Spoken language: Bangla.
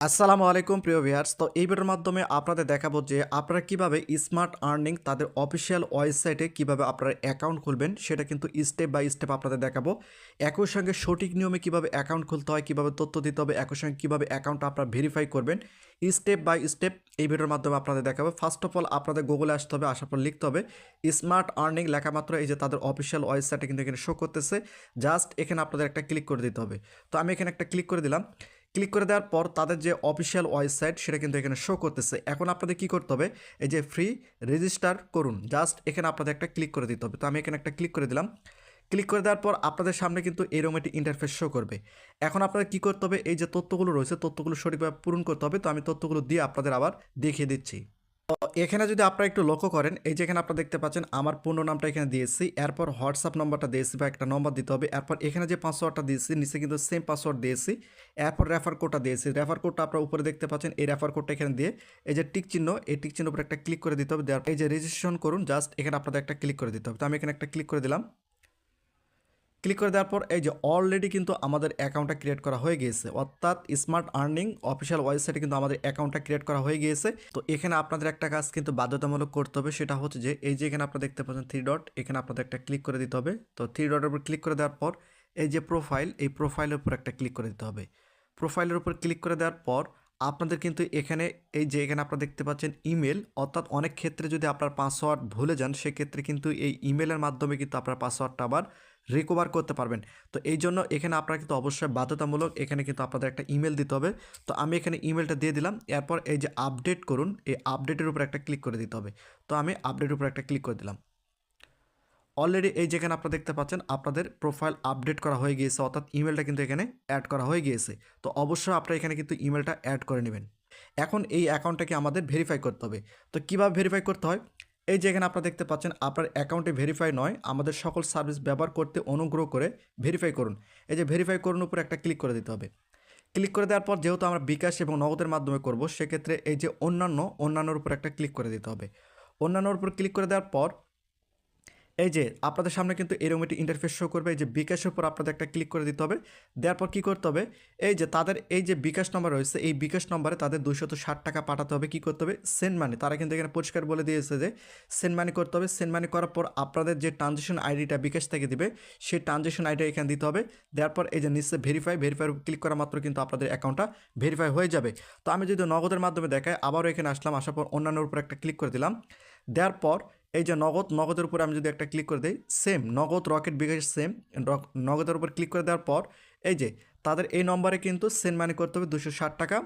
আসসালামু আলাইকুম প্রিয় ভিউয়ার্স। তো এই ভিডিওর মাধ্যমে আপনাদের দেখাবো যে আপনারা কিভাবে স্মার্ট আর্নিং তাদের অফিসিয়াল ওয়েবসাইটে কিভাবে আপনারা অ্যাকাউন্ট খুলবেন সেটা কিন্তু স্টেপ বাই স্টেপ আপনাদের দেখাবো। একই সঙ্গে সঠিক নিয়মে কিভাবে অ্যাকাউন্ট খুলতে হয়, কিভাবে তথ্য দিতে হবে, একই সঙ্গে কিভাবে অ্যাকাউন্টটা আপনারা ভেরিফাই করবেন স্টেপ বাই স্টেপ এই ভিডিওর মাধ্যমে আপনাদের দেখাবো। ফার্স্ট অফ অল আপনাদের গুগলে আসতে হবে, আসার পর লিখতে হবে স্মার্ট আর্নিং লেখা মাত্র এই যে তাদের অফিসিয়াল ওয়েবসাইটে কিন্তু এখানে শো করতেছে। জাস্ট এখানে আপনাদের একটা ক্লিক করে দিতে হবে। তো আমি এখানে একটা ক্লিক করে দিলাম। ক্লিক করে দেওয়ার পর তাদের যে অফিসিয়াল ওয়েবসাইট সেটা কিন্তু এখানে শো করতেছে। এখন আপনাদের কি করতে হবে, এই যে ফ্রি রেজিস্টার করুন, জাস্ট এখানে আপনাদের একটা ক্লিক করে দিতে হবে। তো আমি এখানে একটা ক্লিক করে দিলাম। ক্লিক করে দেওয়ার পর আপনাদের সামনে কিন্তু এরকম একটি ইন্টারফেস শো করবে। এখন আপনাদের কী করতে হবে, এই যে তথ্যগুলো রয়েছে তথ্যগুলো সঠিকভাবে পূরণ করতে হবে। তো আমি তথ্যগুলো দিয়ে আপনাদের আবার দেখিয়ে দিচ্ছি। তো এখানে যদি আপনারা একটু লক্ষ্য করেন, এই যে এখানে আপনারা দেখতে পাচ্ছেন আমার পূর্ণ নামটা এখানে দিয়েছি, এরপর হোয়াটসঅ্যাপ নাম্বারটা দিয়েছি বা একটা নম্বর দিতে হবে। এরপর এখানে যে পাসওয়ার্ডটা দিয়েছি নিচে কিন্তু সেম পাসওয়ার্ড দিয়েছি। এরপর রেফার কোডটা দিয়েছি, রেফার কোডটা আপনারা উপরে দেখতে পাচ্ছেন। এই রেফার কোডটা এখানে দিয়ে এই যে টিক চিহ্ন, এই টিক চিহ্ন উপরে একটা ক্লিক করে দিতে হবে। দেওয়ার এই যে রেজিস্ট্রেশন করুন, জাস্ট এখানে আপনাদের একটা ক্লিক করে দিতে হবে। তো আমি এখানে একটা ক্লিক করে দিলাম। ক্লিক করে দেওয়ার পর এই যে অলরেডি কিন্তু আমাদের অ্যাকাউন্টটা ক্রিয়েট করা হয়ে গিয়েছে, অর্থাৎ স্মার্ট আর্নিং অফিসিয়াল ওয়েবসাইটে কিন্তু আমাদের অ্যাকাউন্টটা ক্রিয়েট করা হয়ে গিয়েছে। তো এখানে আপনাদের একটা কাজ কিন্তু বাধ্যতামূলক করতে হবে, সেটা হচ্ছে যে এই যে এখানে আপনারা দেখতে পাচ্ছেন থ্রি ডট, এখানে আপনাদের একটা ক্লিক করে দিতে হবে। তো থ্রি ডটের উপর ক্লিক করে দেওয়ার পর এই যে প্রোফাইল, এই প্রোফাইলের উপর একটা ক্লিক করে দিতে হবে। প্রোফাইলের উপর ক্লিক করে দেওয়ার পর আপনাদের কিন্তু এখানে এই যে এখানে আপনারা দেখতে পাচ্ছেন ইমেল, অর্থাৎ অনেক ক্ষেত্রে যদি আপনার পাসওয়ার্ড ভুলে যান সেক্ষেত্রে কিন্তু এই ইমেলের মাধ্যমে কিন্তু আপনার পাসওয়ার্ডটা আবার রিকভার করতে পারবেন। তো এই জন্য এখানে আপনারা কিন্তু অবশ্যই বাধ্যতামূলক এখানে কিন্তু আপনাদের একটা ইমেল দিতে হবে। তো আমি এখানে ইমেলটা দিয়ে দিলাম। এরপর এই যে আপডেট করুন, এই আপডেটের উপর একটা ক্লিক করে দিতে হবে। তো আমি আপডেটের উপর একটা ক্লিক করে দিলাম। অলরেডি এই যেখানে আপনারা দেখতে পাচ্ছেন আপনাদের প্রোফাইল আপডেট করা হয়ে গিয়েছে, অর্থাৎ ইমেলটা কিন্তু এখানে অ্যাড করা হয়ে গিয়েছে। তো অবশ্যই আপনারা এখানে কিন্তু ইমেলটা অ্যাড করে নেবেন। এখন এই অ্যাকাউন্টটাকে আমাদের ভেরিফাই করতে হবে। তো কীভাবে ভেরিফাই করতে হয়, এই যে এখানে আপনারা দেখতে পাচ্ছেন আপনার অ্যাকাউন্টে ভেরিফাই নয়, আমাদের সকল সার্ভিস ব্যবহার করতে অনুগ্রহ করে ভেরিফাই করুন। এই যে ভেরিফাই করুন উপর একটা ক্লিক করে দিতে হবে। ক্লিক করে দেওয়ার পর যেহেতু আমরা বিকাশ এবং নগদের মাধ্যমে করব সেক্ষেত্রে এই যে অন্যান্যর উপর একটা ক্লিক করে দিতে হবে। অন্যান্যর উপর ক্লিক করে দেওয়ার পর এই যে আপনাদের সামনে কিন্তু এরকম একটি ইন্টারফেস শো করবে। এই যে বিকাশের উপর আপনাদের একটা ক্লিক করে দিতে হবে। দেওয়ার পর কী করতে হবে, এই যে তাদের এই যে বিকাশ নম্বর রয়েছে এই বিকাশ নম্বরে তাদের 260 টাকা পাঠাতে হবে। কী করতে হবে, সেন্ড মানি। তারা কিন্তু এখানে পরিষ্কার বলে দিয়েছে যে সেন্ড মানি করতে হবে। সেন্ড মানি করার পর আপনাদের যে ট্রানজেকশন আইডিটা বিকাশ থেকে দিবে সেই ট্রানজেকশন আইডিটা এখানে দিতে হবে। দেওয়ার পর এই যে নিচে ভেরিফাই ক্লিক করা মাত্র কিন্তু আপনাদের অ্যাকাউন্টটা ভেরিফাই হয়ে যাবে। তো আমি যদি নগদের মাধ্যমে দেখাই, আবারও এখানে আসলাম, আসার পর অন্যান্যর উপর একটা ক্লিক করে দিলাম। দেওয়ার পর এই যে নগদের উপরে আমি যদি একটা ক্লিক করে দিই, সেম নগদ রকেট বিকাশ সেম নগদের উপর ক্লিক করে দেওয়ার পর এই যে তাদের এই নম্বরে কিন্তু সেন্ড মানি করতে হবে 260 টাকা।